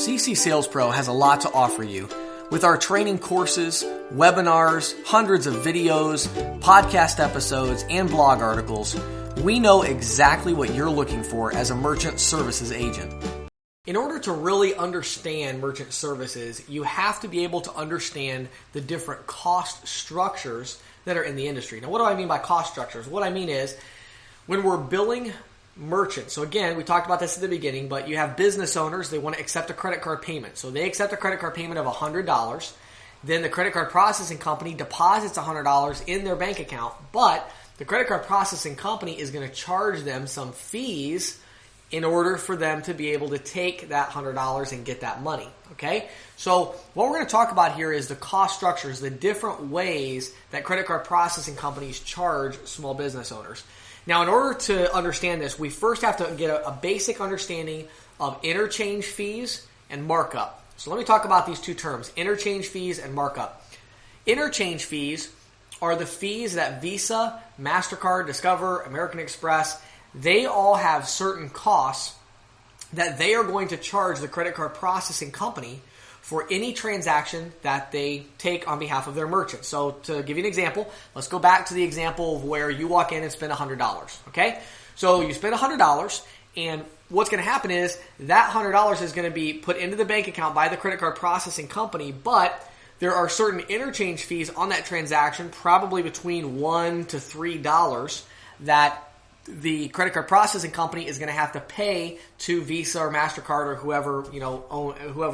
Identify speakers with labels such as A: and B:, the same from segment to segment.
A: CC Sales Pro has a lot to offer you. With our training courses, webinars, hundreds of videos, podcast episodes, and blog articles, we know exactly what you're looking for as a merchant services agent. In order to really understand merchant services, you have to be able to understand the different cost structures that are in the industry. Now, what do I mean by cost structures? What I mean is when we're billing merchants. So again, we talked about this at the beginning, but you have business owners, they want to accept a credit card payment. So they accept a credit card payment of $100. Then the credit card processing company deposits $100 in their bank account, but the credit card processing company is going to charge them some fees in order for them to be able to take that $100 and get that money. Okay? So what we're going to talk about here is the cost structures, the different ways that credit card processing companies charge small business owners. Now, in order to understand this, we first have to get a basic understanding of interchange fees and markup. So let me talk about these two terms, interchange fees and markup. Interchange fees are the fees that Visa, MasterCard, Discover, American Express, they all have certain costs that they are going to charge the credit card processing company for any transaction that they take on behalf of their merchant. So to give you an example, let's go back to the example of where you walk in and spend $100, okay? So you spend $100, and what's going to happen is that $100 is going to be put into the bank account by the credit card processing company, but there are certain interchange fees on that transaction, probably between $1 to $3, that the credit card processing company is going to have to pay to Visa or MasterCard or whoever,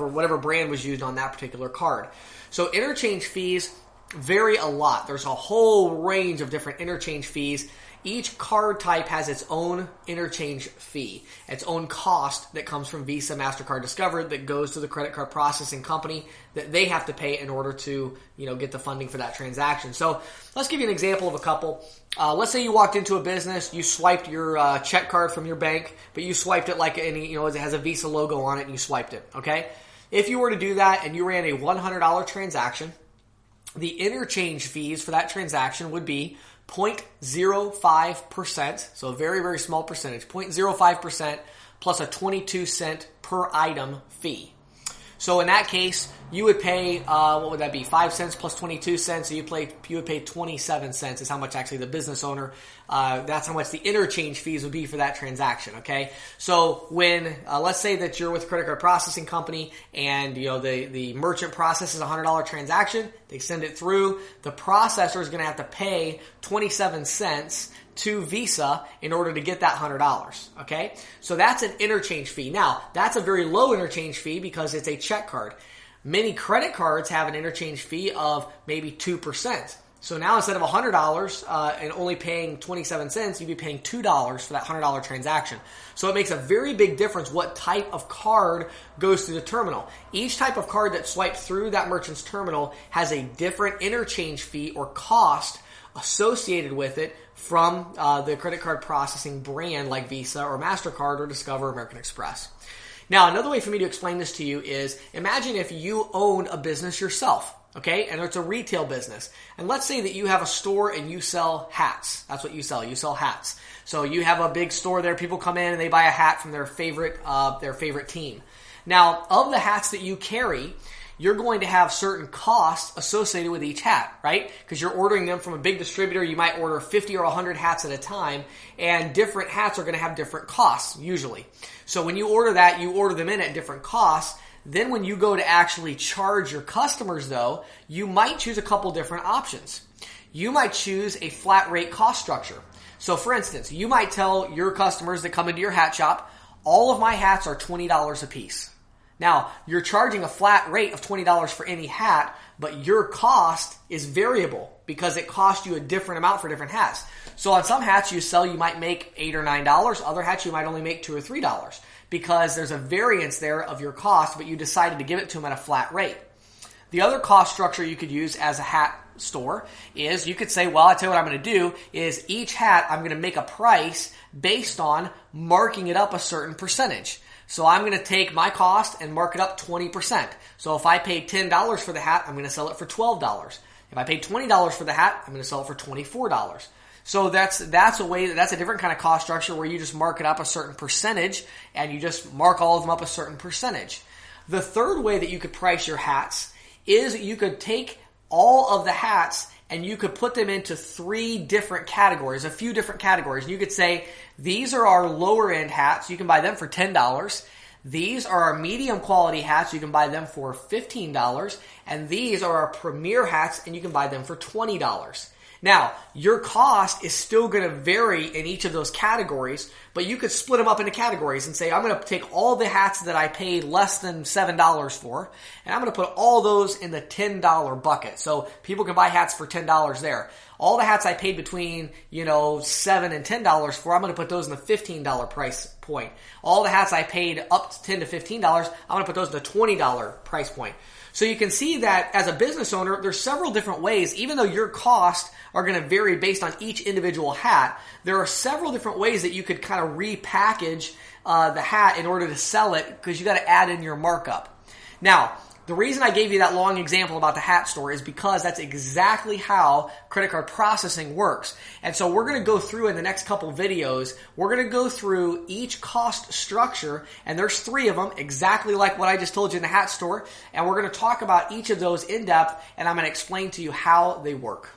A: whatever brand was used on that particular card. So interchange fees vary a lot. There's a whole range of different interchange fees. Each card type has its own interchange fee, its own cost that comes from Visa, MasterCard, Discover that goes to the credit card processing company that they have to pay in order to, get the funding for that transaction. So let's give you an example of a couple. Let's say you walked into a business, you swiped your check card from your bank, but you swiped it like it has a Visa logo on it and you swiped it, okay? If you were to do that and you ran a $100 transaction, the interchange fees for that transaction would be 0.05%, so a very, very small percentage, 0.05% plus a 22-cent per item fee. So in that case, you would pay, what would that be, 5 cents plus 22 cents, so you would pay 27 cents is how much actually the business owner, that's how much the interchange fees would be for that transaction, okay? So when, let's say that you're with a credit card processing company and, the merchant processes a $100 transaction, they send it through, the processor is going to have to pay 27 cents to Visa in order to get that $100, okay? So that's an interchange fee. Now, that's a very low interchange fee because it's a check card. Many credit cards have an interchange fee of maybe 2%. So now instead of $100 and only paying 27 cents, you'd be paying $2 for that $100 transaction. So it makes a very big difference what type of card goes through the terminal. Each type of card that's swiped through that merchant's terminal has a different interchange fee or cost associated with it from the credit card processing brand like Visa or MasterCard or Discover or American Express. Now, another way for me to explain this to you is imagine if you own a business yourself, okay? And it's a retail business. And let's say that you have a store and you sell hats. That's what you sell. You sell hats. So you have a big store there. People come in and they buy a hat from their favorite team. Now, of the hats that you carry, you're going to have certain costs associated with each hat, right? Because you're ordering them from a big distributor. You might order 50 or 100 hats at a time, and different hats are going to have different costs, usually. So when you order that, you order them in at different costs. Then when you go to actually charge your customers, though, you might choose a couple different options. You might choose a flat rate cost structure. So for instance, you might tell your customers that come into your hat shop, all of my hats are $20 a piece. Now, you're charging a flat rate of $20 for any hat, but your cost is variable because it costs you a different amount for different hats. So on some hats you sell, you might make $8 or $9. Other hats you might only make $2 or $3 because there's a variance there of your cost, but you decided to give it to them at a flat rate. The other cost structure you could use as a hat store is you could say, well, I tell you what I'm going to do is each hat I'm going to make a price based on marking it up a certain percentage. So I'm going to take my cost and mark it up 20%. So if I paid $10 for the hat, I'm going to sell it for $12. If I paid $20 for the hat, I'm going to sell it for $24. So that's a different kind of cost structure where you just mark it up a certain percentage and you just mark all of them up a certain percentage. The third way that you could price your hats is you could take all of the hats and you could put them into 3 different categories, a few different categories. And you could say, these are our lower end hats. You can buy them for $10. These are our medium quality hats. You can buy them for $15. And these are our premier hats, and you can buy them for $20. Now, your cost is still going to vary in each of those categories, but you could split them up into categories and say, I'm going to take all the hats that I paid less than $7 for, and I'm going to put all those in the $10 bucket. So people can buy hats for $10 there. All the hats I paid between, $7 and $10 for, I'm going to put those in the $15 price point. All the hats I paid up to $10 to $15, I'm going to put those in the $20 price point. So you can see that as a business owner, there's several different ways, even though your costs are going to vary based on each individual hat, there are several different ways that you could kind of repackage the hat in order to sell it, because you got to add in your markup. Now, the reason I gave you that long example about the hat store is because that's exactly how credit card processing works. And so we're going to go through in the next couple videos, we're going to go through each cost structure, and there's 3 of them, exactly like what I just told you in the hat store, and we're going to talk about each of those in depth, and I'm going to explain to you how they work.